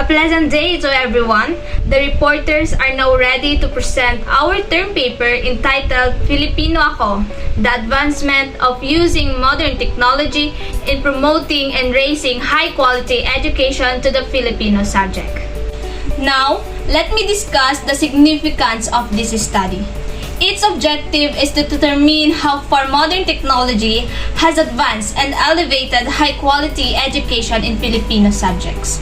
A pleasant day to everyone. The reporters are now ready to present our term paper entitled Filipino Ako, the advancement of using modern technology in promoting and raising high-quality education to the Filipino subject. Now, let me discuss the significance of this study. Its objective is to determine how far modern technology has advanced and elevated high-quality education in Filipino subjects.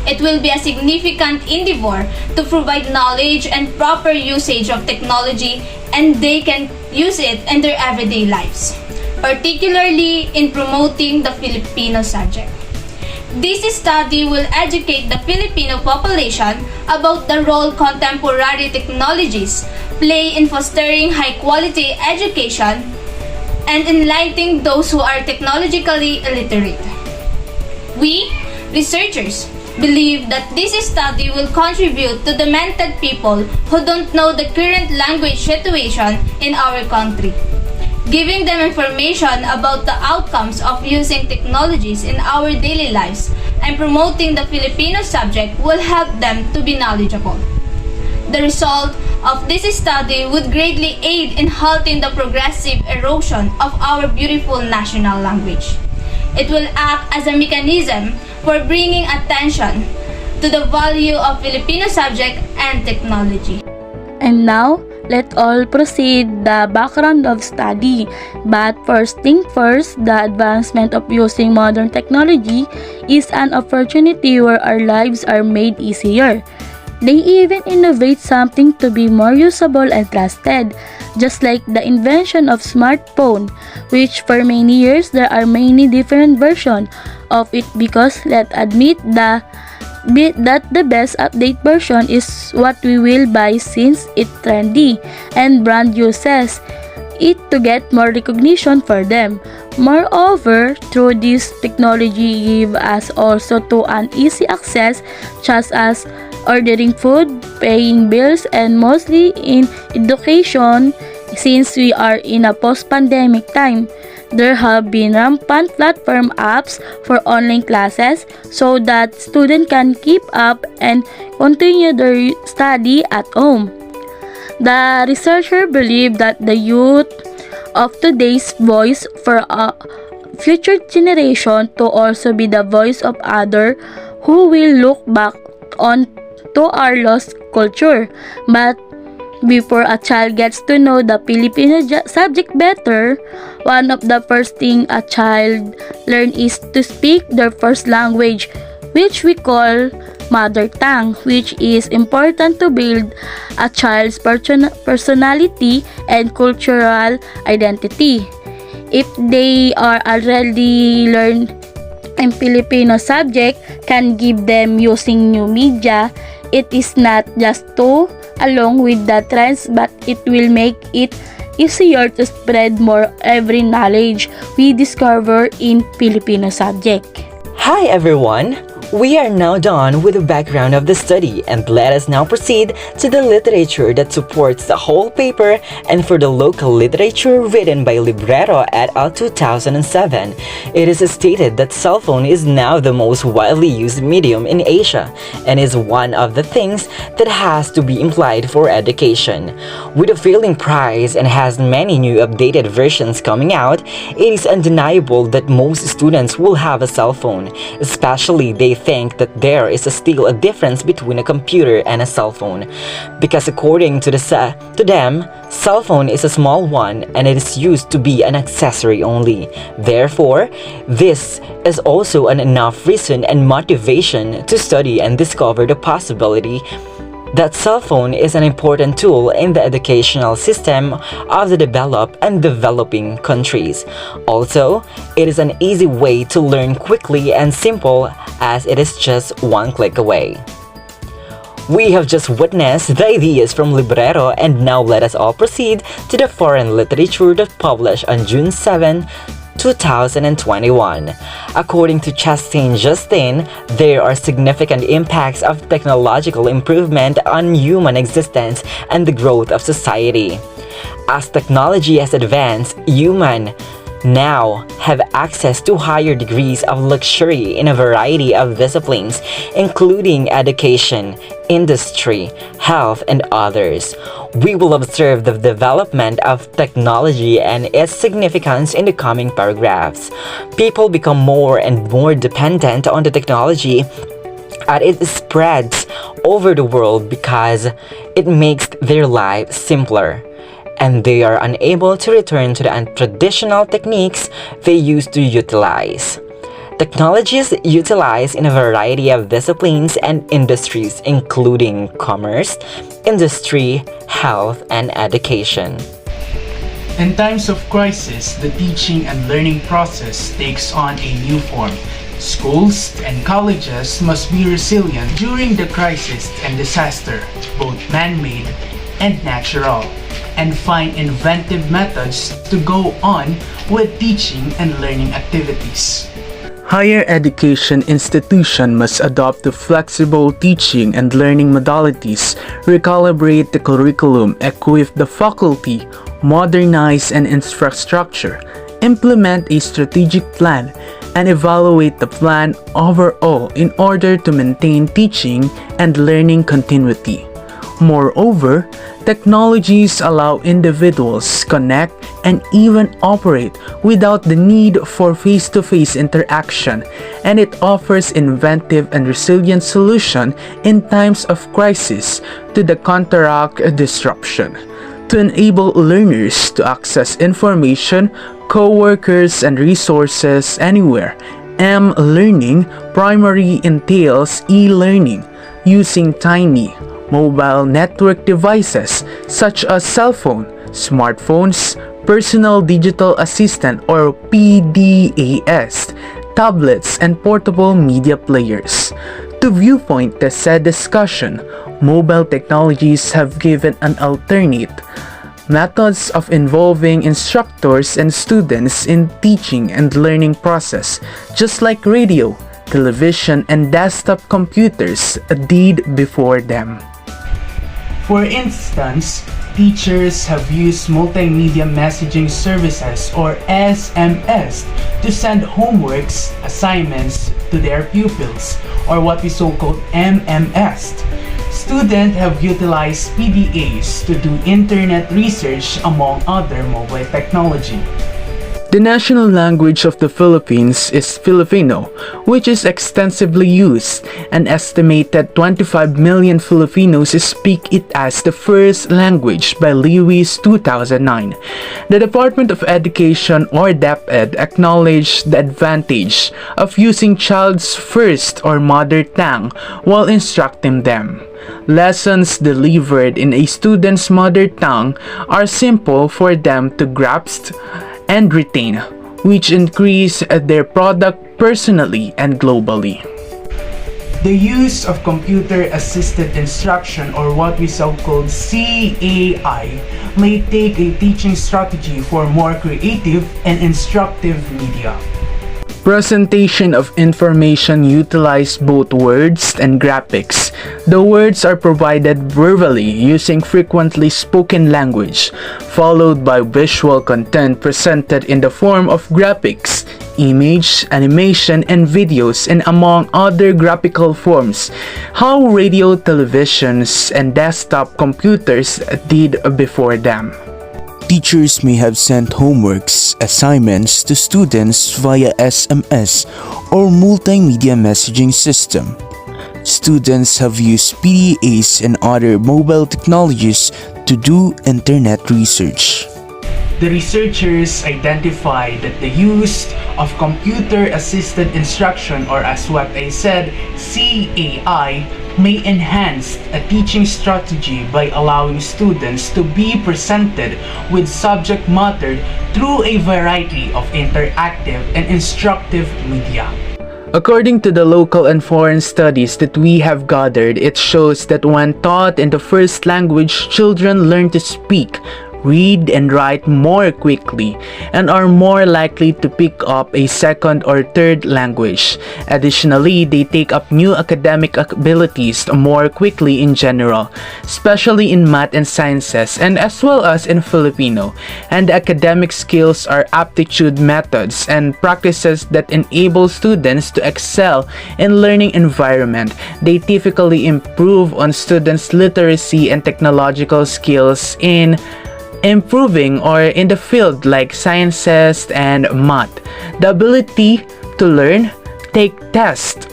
It will be a significant endeavor to provide knowledge and proper usage of technology, and they can use it in their everyday lives, particularly in promoting the Filipino subject. This study will educate the Filipino population about the role contemporary technologies play in fostering high-quality education and enlightening those who are technologically illiterate. We, researchers, believe that this study will contribute to the demented people who don't know the current language situation in our country. Giving them information about the outcomes of using technologies in our daily lives and promoting the Filipino subject will help them to be knowledgeable. The result of this study would greatly aid in halting the progressive erosion of our beautiful national language. It will act as a mechanism for bringing attention to the value of Filipino subject and technology. And now, let all proceed the background of study. But first thing first, the advancement of using modern technology is an opportunity where our lives are made easier. They even innovate something to be more usable and trusted, just like the invention of smartphone, which for many years there are many different versions of it because let's admit that the best update version is what we will buy since it's trendy and brand uses it to get more recognition for them. Moreover, through this technology give us also to an easy access such as ordering food, paying bills, and mostly in education since we are in a post-pandemic time. There have been rampant platform apps for online classes so that students can keep up and continue their study at home. The researcher believe that the youth of today's voice for a future generation to also be the voice of others who will look back on to our lost culture. But before a child gets to know the Filipino subject better, one of the first thing a child learn is to speak their first language, which we call mother tongue, which is important to build a child's personality and cultural identity. If they are already learned in Filipino subject can give them using new media, it is not just to along with the trends, but it will make it easier to spread more every knowledge we discover in Filipino subject. Hi everyone! We are now done with the background of the study and let us now proceed to the literature that supports the whole paper and for the local literature written by Libretto et al. 2007. It is stated that cell phone is now the most widely used medium in Asia and is one of the things that has to be implied for education. With a failing price and has many new updated versions coming out, it is undeniable that most students will have a cell phone, especially they think that there is still a difference between a computer and a cell phone, because according to them, cell phone is a small one and it is used to be an accessory only. Therefore, this is also an enough reason and motivation to study and discover the possibility that cell phone is an important tool in the educational system of the developed and developing countries. Also, it is an easy way to learn quickly and simple as it is just one click away. We have just witnessed the ideas from Libretto and now let us all proceed to the foreign literature that published on June 7, 2021. According to Chastain Justin, there are significant impacts of technological improvement on human existence and the growth of society. As technology has advanced, human now have access to higher degrees of luxury in a variety of disciplines, including education, industry, health, and others. We will observe the development of technology and its significance in the coming paragraphs. People become more and more dependent on the technology as it spreads over the world because it makes their life simpler, and they are unable to return to the untraditional techniques they used to utilize. Technology is utilized in a variety of disciplines and industries, including commerce, industry, health, and education. In times of crisis, the teaching and learning process takes on a new form. Schools and colleges must be resilient during the crisis and disaster, both man-made and natural, and find inventive methods to go on with teaching and learning activities. Higher education institution must adopt the flexible teaching and learning modalities, recalibrate the curriculum, equip the faculty, modernize an infrastructure, implement a strategic plan, and evaluate the plan overall in order to maintain teaching and learning continuity. Moreover, technologies allow individuals connect and even operate without the need for face-to-face interaction, and it offers inventive and resilient solution in times of crisis to the counteract disruption. To enable learners to access information, co-workers, and resources anywhere, M-Learning primarily entails e-learning using tiny mobile network devices such as cell phone, smartphones, personal digital assistant or PDAS, tablets, and portable media players. To viewpoint the said discussion, mobile technologies have given an alternate methods of involving instructors and students in teaching and learning process, just like radio, television, and desktop computers did before them. For instance, teachers have used multimedia messaging services or SMS to send homeworks, assignments to their pupils, or what we so-called MMS. Students have utilized PDAs to do internet research among other mobile technology. The national language of the Philippines is Filipino, which is extensively used. An estimated 25 million Filipinos speak it as the first language by Lewis 2009. The Department of Education or DepEd acknowledged the advantage of using child's first or mother tongue while instructing them. Lessons delivered in a student's mother tongue are simple for them to grasp and retain, which increase their product personally and globally. The use of computer-assisted instruction, or what we so-called CAI, may take a teaching strategy for more creative and instructive media. Presentation of information utilize both words and graphics. The words are provided verbally using frequently spoken language, followed by visual content presented in the form of graphics, image, animation, and videos, and among other graphical forms, how radio, televisions, and desktop computers did before them. Teachers may have sent homeworks, assignments to students via SMS or multimedia messaging system. Students have used PDAs and other mobile technologies to do internet research. The researchers identified that the use of computer-assisted instruction, or as what I said, CAI, may enhance a teaching strategy by allowing students to be presented with subject matter through a variety of interactive and instructive media. According to the local and foreign studies that we have gathered, it shows that when taught in the first language, children learn to speak, read and write more quickly, and are more likely to pick up a second or third language. Additionally, they take up new academic abilities more quickly in general, especially in math and sciences, and as well as in Filipino. And the academic skills are aptitude methods and practices that enable students to excel in learning environment. They typically improve on students' literacy and technological skills in improving or in the field like sciences and math. The ability to learn, take tests,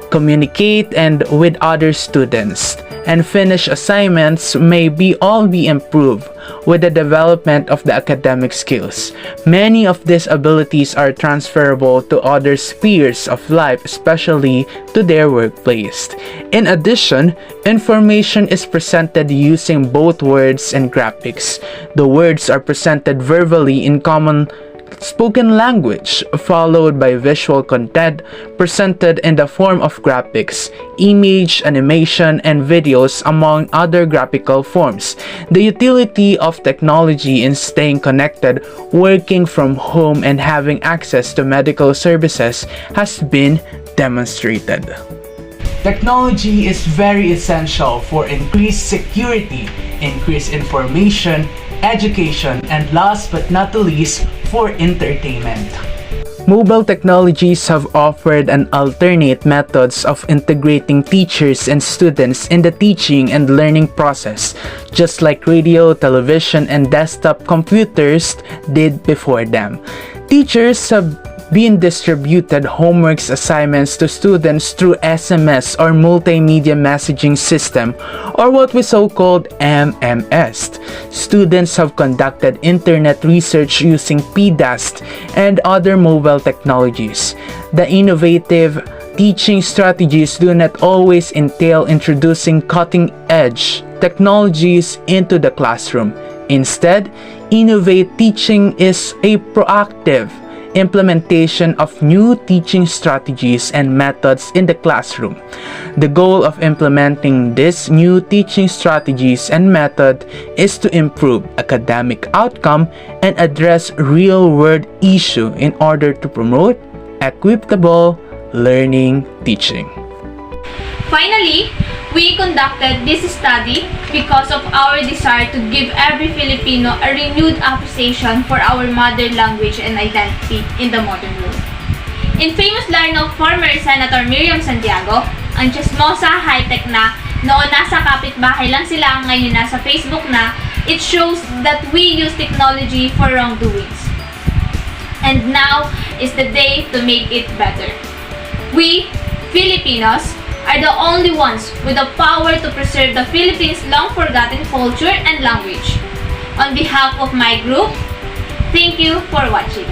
communicate and with other students, and finish assignments may all be improved with the development of the academic skills. Many of these abilities are transferable to other spheres of life, especially to their workplace. In addition, information is presented using both words and graphics. The words are presented verbally in common spoken language, followed by visual content presented in the form of graphics, image, animation, and videos, among other graphical forms. The utility of technology in staying connected, working from home, and having access to medical services has been demonstrated. Technology is very essential for increased security, increased information, education, and last but not the least, for entertainment. Mobile technologies have offered an alternate methods of integrating teachers and students in the teaching and learning process, just like radio, television, and desktop computers did before them. Teachers have been distributed homeworks assignments to students through SMS or multimedia messaging system, or what we so-called MMS. Students have conducted internet research using PDAST and other mobile technologies. The innovative teaching strategies do not always entail introducing cutting-edge technologies into the classroom. Instead, innovative teaching is a proactive implementation of new teaching strategies and methods in the classroom. The goal of implementing these new teaching strategies and method is to improve academic outcome and address real-world issue in order to promote equitable learning teaching. Finally, we conducted this study because of our desire to give every Filipino a renewed appreciation for our mother language and identity in the modern world. In famous line of former Senator Miriam Santiago, ang chismosa high-tech na, noon nasa kapitbahay lang sila, ngayon nasa Facebook na, it shows that we use technology for wrongdoings. And now is the day to make it better. We, Filipinos, are the only ones with the power to preserve the Philippines' long-forgotten culture and language. On behalf of my group, thank you for watching.